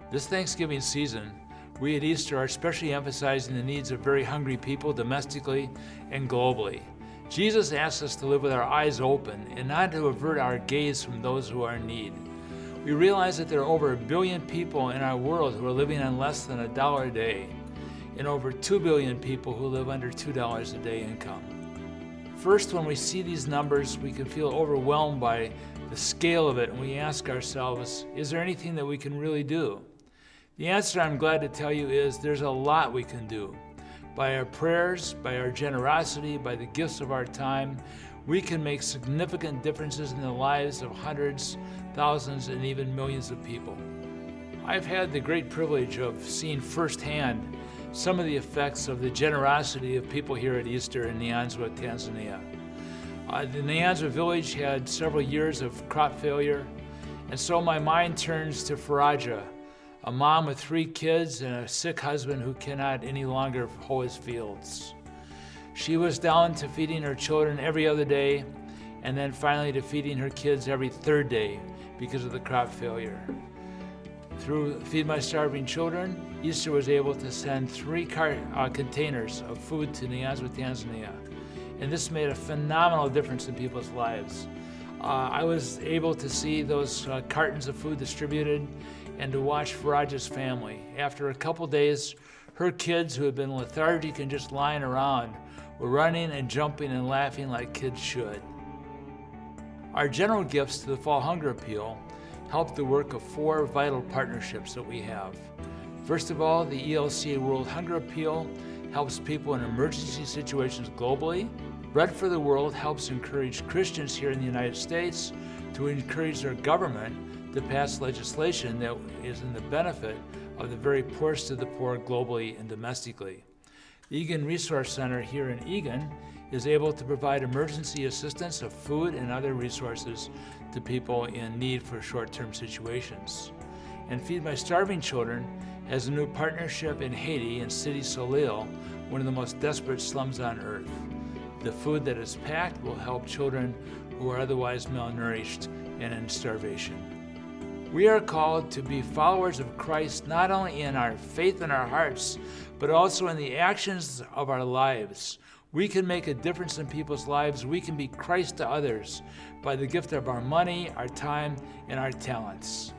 This Thanksgiving season, we at Easter are especially emphasizing the needs of very hungry people domestically and globally. Jesus asks us to live with our eyes open and not to avert our gaze from those who are in need. We realize that there are over 1 billion people in our world who are living on less than $1 a day, and over 2 billion people who live under $2 a day income. First, when we see these numbers, we can feel overwhelmed by the scale of it, and we ask ourselves, is there anything that we can really do? The answer, I'm glad to tell you, is there's a lot we can do. By our prayers, by our generosity, by the gifts of our time, we can make significant differences in the lives of hundreds, thousands, and even millions of people. I've had the great privilege of seeing firsthand some of the effects of the generosity of people here at Easter in Nyanzwa, Tanzania. The Nyanzwa village had several years of crop failure, and so my mind turns to Faraja, a mom with 3 kids and a sick husband who cannot any longer hoe his fields. She was down to feeding her children every other day, and then finally to feeding her kids every 3rd day because of the crop failure. Through Feed My Starving Children, Easter was able to send 3 containers of food to Nyanzwa, Tanzania, and this made a phenomenal difference in people's lives. I was able to see those cartons of food distributed and to watch Faraja's family. After a couple days, her kids, who had been lethargic and just lying around, were running and jumping and laughing like kids should. Our general gifts to the Fall Hunger Appeal help the work of 4 vital partnerships that we have. First of all, the ELCA World Hunger Appeal helps people in emergency situations globally. Bread for the World helps encourage Christians here in the United States to encourage their government to pass legislation that is in the benefit of the very poorest of the poor globally and domestically. The Egan Resource Center here in Egan is able to provide emergency assistance of food and other resources to people in need for short-term situations. And Feed My Starving Children has a new partnership in Haiti in City Soleil, one of the most desperate slums on earth. The food that is packed will help children who are otherwise malnourished and in starvation. We are called to be followers of Christ not only in our faith in our hearts, but also in the actions of our lives. We can make a difference in people's lives. We can be Christ to others by the gift of our money, our time, and our talents.